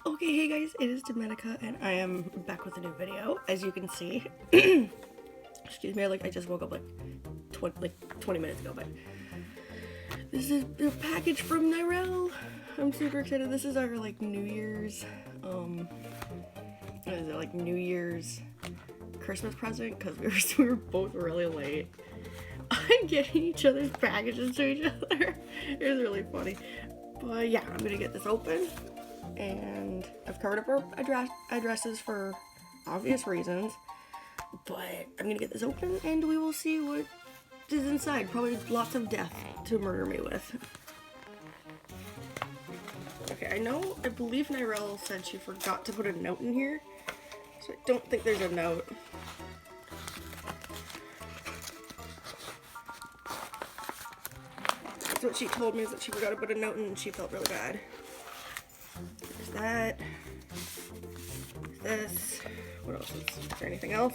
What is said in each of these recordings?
Okay, hey guys, it is Domenica, and I am back with a new video. As you can see, excuse me, I just woke up like 20 minutes ago, but this is a package from Nyrelle. I'm super excited. This is our New Year's, what is it, New Year's Christmas present, because we were both really late on getting each other's packages to each other. It was really funny. But yeah, I'm gonna get this open. And I've covered up our addresses for obvious reasons, but I'm gonna get this open and we will see what is inside. Probably lots of death to murder me with. Okay, I believe Nyrelle said she forgot to put a note in here, so I don't think there's a note. That's what she told me, is that she forgot to put a note in and she felt really bad. There's that. There's this. What else is there? Anything else?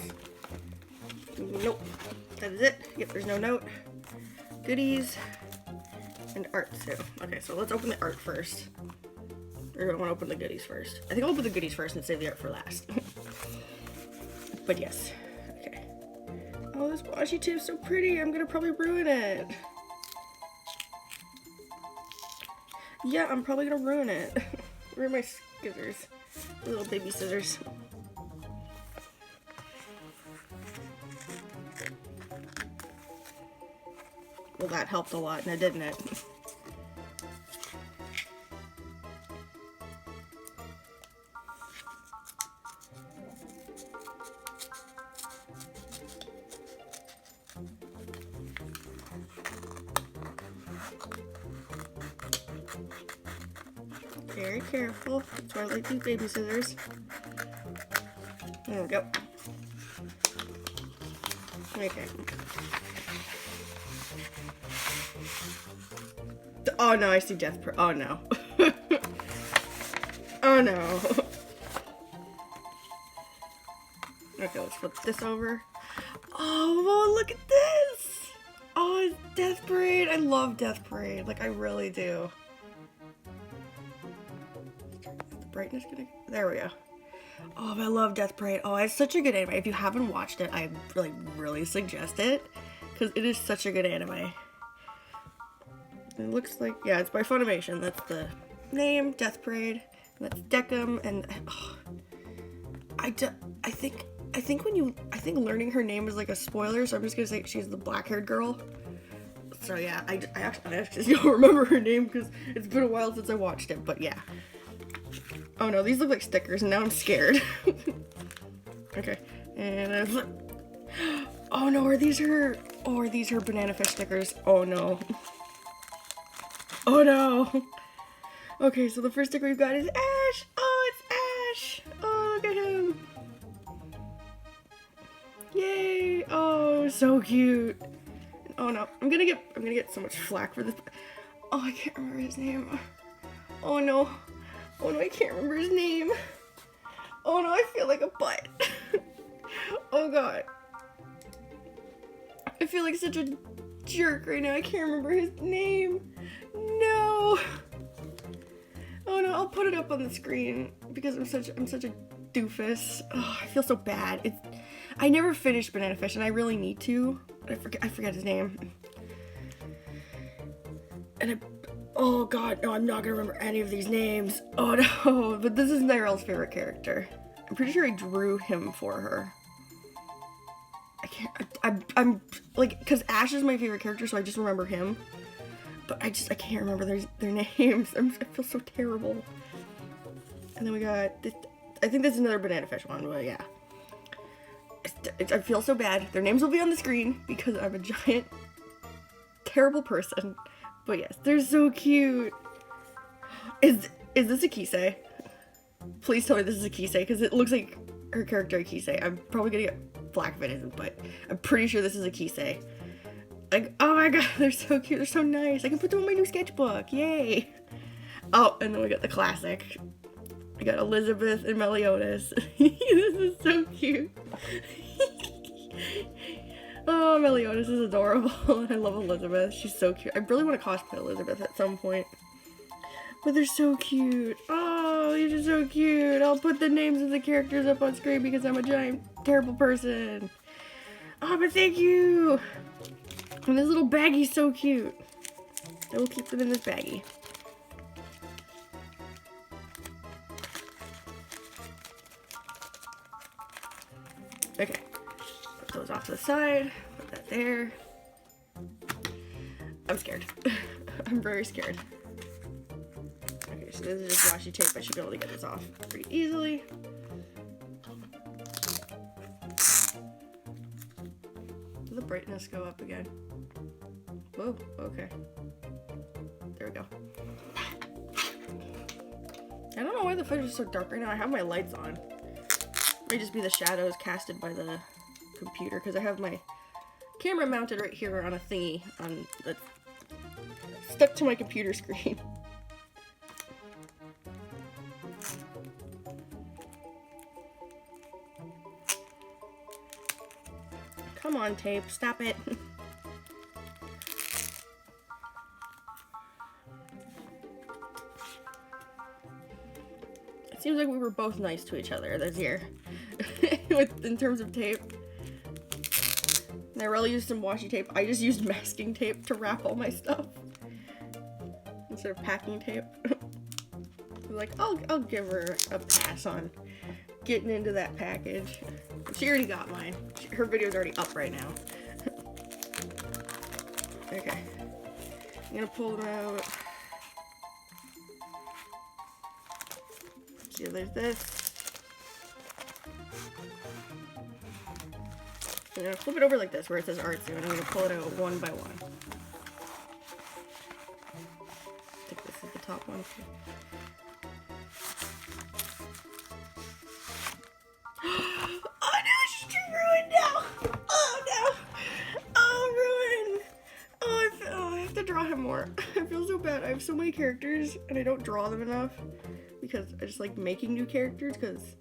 Nope. That is it. Yep, there's no note. Goodies. And art too. Okay, so let's open the art first. Or do I want to open the goodies first? I think I'll open the goodies first and save the art for last. But yes. Okay. Oh, this washi tape's so pretty. I'm gonna probably ruin it. Yeah, I'm probably gonna ruin it. Where are my scissors? The little baby scissors. Well, that helped a lot, now didn't it? Very careful. That's why I like these baby scissors. There we go. Okay. Oh no, I see death. Oh no. Oh no. Okay, let's flip this over. Oh, look at this! Oh, it's Death Parade. I love Death Parade. I really do. Brightness gonna, there we go. Oh, I love Death Parade. Oh, it's such a good anime. If you haven't watched it, I really suggest it, because it is such a good anime. It looks like, yeah, it's by Funimation. That's the name, Death Parade. And that's Decim, and oh, I think learning her name is a spoiler, so I'm just gonna say she's the black-haired girl. So yeah, I actually don't remember her name because it's been a while since I watched it, but yeah. Oh no, these look like stickers and now I'm scared. Okay, and I was like, oh no, are these her banana fish stickers? Oh no. Oh no. Okay, so the first sticker we've got is Ash. Oh, it's Ash. Oh, look at him. Yay. Oh, so cute. Oh no, I'm gonna get so much flack for this. Oh, I can't remember his name. Oh no. Oh no, I can't remember his name. Oh no, I feel like a butt. Oh god. I feel like such a jerk right now. I can't remember his name. No. Oh no, I'll put it up on the screen because I'm such a doofus. Oh, I feel so bad. I never finished Banana Fish and I really need to. But I forget his name. And oh god, no, I'm not gonna remember any of these names. Oh no, but this is Nyrelle's favorite character. I'm pretty sure I drew him for her. I'm because Ash is my favorite character, so I just remember him. But I can't remember their names. I feel so terrible. And then we got this, I think this is another Banana Fish one, but yeah. I feel so bad. Their names will be on the screen because I'm a giant, terrible person. But yes, they're so cute. Is this a Kisei? Please tell me this is a Kisei, because it looks like her character a Kisei. I'm probably gonna get black if it isn't, but I'm pretty sure this is a Kisei. Like, oh my god, they're so cute, they're so nice. I can put them in my new sketchbook, yay. Oh, and then we got the classic. I got Elizabeth and Meliodas. This is so cute. Oh, Meliodas is adorable. I love Elizabeth. She's so cute. I really want to cosplay Elizabeth at some point. But they're so cute. Oh, these are so cute. I'll put the names of the characters up on screen because I'm a giant, terrible person. Oh, but thank you. And this little baggie's so cute. I will keep them in this baggie. Okay. Put those off to the side. Put that there. I'm scared. I'm very scared. Okay, so this is just washi tape. I should be able to get this off pretty easily. Did the brightness go up again? Whoa, okay. There we go. I don't know why the footage is so dark right now. I have my lights on. It may just be the shadows casted by the computer because I have my camera mounted right here on a thingy that's stuck to my computer screen. Come on, tape, stop it. It seems like we were both nice to each other this year. In terms of tape. Nyrelle used some washi tape. I just used masking tape to wrap all my stuff. Instead of packing tape. Like, I'll give her a pass on getting into that package. She already got mine. Her video's already up right now. Okay. I'm gonna pull them out. See, there's this. I'm gonna flip it over like this where it says Artsu, and I'm gonna pull it out one by one. I think this is the top one. Oh no, she's ruined now! Oh no! Oh, ruin! Oh, I have to draw him more. I feel so bad. I have so many characters, and I don't draw them enough because I just like making new characters because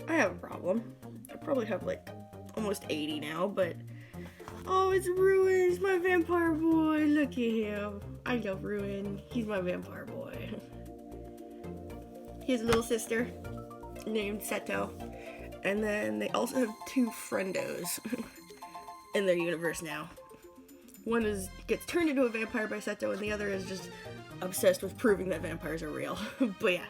I have a problem. I probably have like almost 80 now, but oh, it's Ruin. It's my vampire boy. Look at him. I love Ruin. He's my vampire boy. He has a little sister named Seto, and then they also have two friendos in their universe now. One gets turned into a vampire by Seto, and the other is just obsessed with proving that vampires are real. But yeah,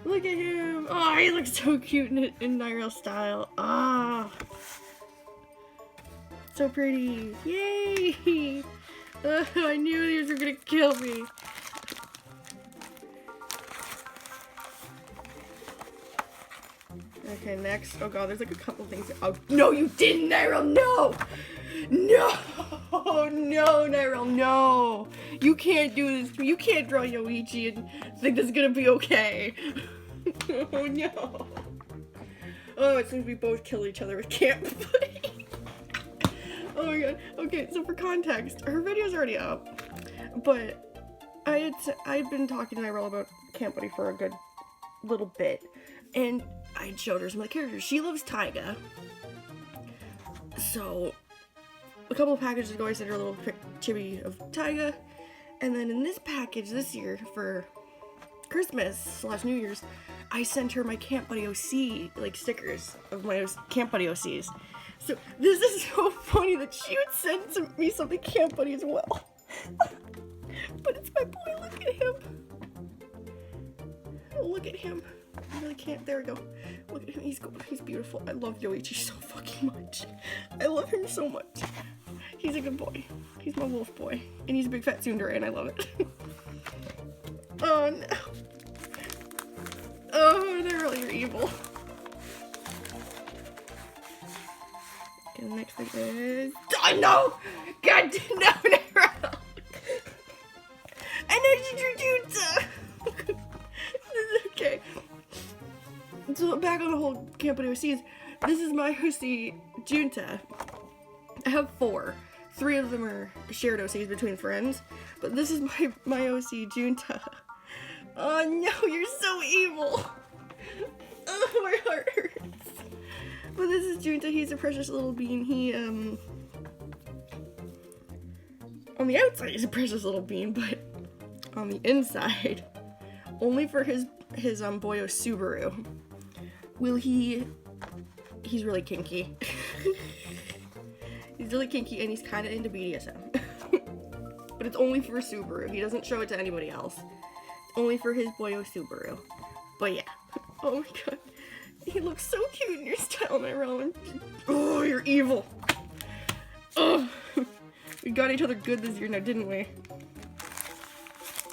look at him. Oh, he looks so cute in Nyrelle style. Ah. So pretty. Yay! I knew these were gonna kill me. Okay, next. Oh god, there's like a couple things. Oh, no, you didn't, Nyrelle! No! No! No, Nyrelle, no! You can't do this to me. You can't draw Yoichi and think this is gonna be okay. Oh no. Oh, it seems we both kill each other with camp buddy. Oh my god. Okay, so for context, her video's already up, but I'd been talking to Nyrelle about Camp Buddy for a good little bit, and I showed her some of the characters. She loves Taiga, so a couple of packages ago I sent her a little quick chibi of Taiga, and then in this package this year for Christmas / New Year's, I sent her my Camp Buddy OC, like stickers of my Camp Buddy OCs. So this is so funny that she would send me something Camp Buddy as well. But it's my boy, look at him. Oh, look at him. I really can't, there we go. Look at him, he's beautiful. I love Yoichi so fucking much. I love him so much. He's a good boy. He's my wolf boy. And he's a big fat tsundere and I love it. Oh no. Oh, they're really evil. And the next thing is... Oh no! God, no, Nyrelle! I know Jujutsu! Okay. So back on the whole Camp Buddy OCs, this is my OC Junta. I have 4. 3 of them are shared OCs between friends, but this is my OC, Junta. Oh no, you're so evil. Oh, my heart hurts. But this is Junta. He's a precious little bean. He, on the outside, he's a precious little bean, but on the inside, only for his boyo Subaru, he's really kinky. He's really kinky and he's kind of into BDSM. But it's only for Subaru. He doesn't show it to anybody else. It's only for his boyo Subaru. But yeah. Oh my god. He looks so cute in your style, Nyrelle. Oh, you're evil. Oh. We got each other good this year now, didn't we?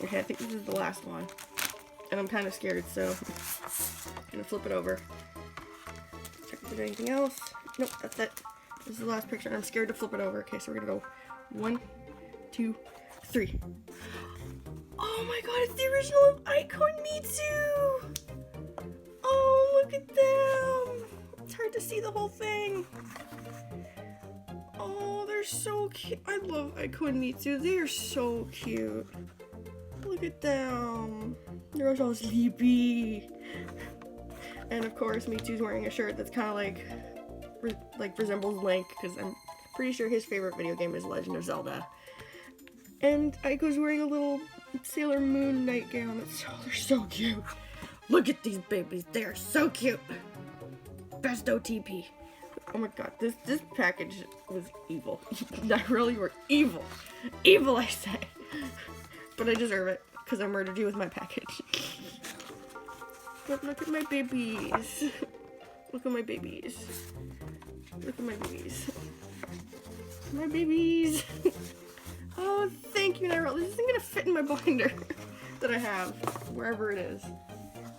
Okay, I think this is the last one. And I'm kind of scared, so I'm gonna flip it over. Check if there's anything else. Nope, that's it. This is the last picture, and I'm scared to flip it over. Okay, so we're gonna go 1, 2, 3. Oh my god, it's the original of Icon Mitsu! Oh, look at them! It's hard to see the whole thing. Oh, they're so cute. I love Icon Mitsu. They are so cute. Look at them. They're all sleepy. And of course, Mitsu's wearing a shirt that's kind of like resembles Link, because I'm pretty sure his favorite video game is Legend of Zelda. And Aiko's wearing a little Sailor Moon nightgown. They're so cute. Look at these babies. They are so cute. Best OTP. Oh my god, this package was evil. Nyrelle, you were evil. Evil, I say. But I deserve it, because I murdered you with my package. But look at my babies. Look at my babies. Look at my babies. My babies. Oh, thank you, Nyrelle. This isn't gonna fit in my binder that I have, wherever it is.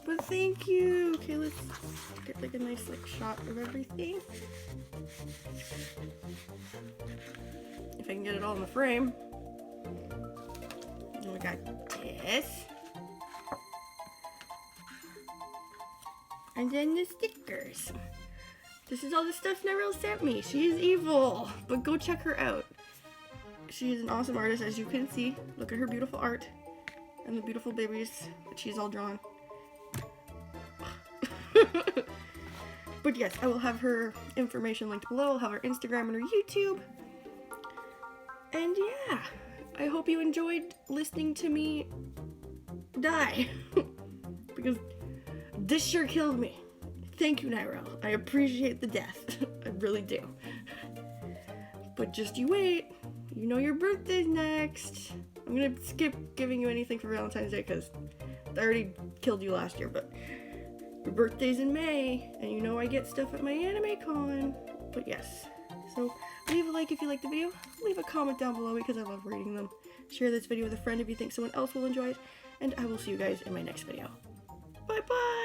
But thank you. Okay, let's get like a nice shot of everything. If I can get it all in the frame. And we got this. And then the stickers. This is all the stuff Nyrelle sent me. She is evil, but go check her out. She is an awesome artist, as you can see. Look at her beautiful art and the beautiful babies that she's all drawn. But yes, I will have her information linked below. I'll have her Instagram and her YouTube. And yeah, I hope you enjoyed listening to me die. Because this sure killed me. Thank you, Nyrelle. I appreciate the death. I really do. But just you wait. You know your birthday's next. I'm gonna skip giving you anything for Valentine's Day because I already killed you last year, but your birthday's in May, and you know I get stuff at my anime con. But yes, so leave a like if you like the video. Leave a comment down below because I love reading them. Share this video with a friend if you think someone else will enjoy it, and I will see you guys in my next video. Bye bye!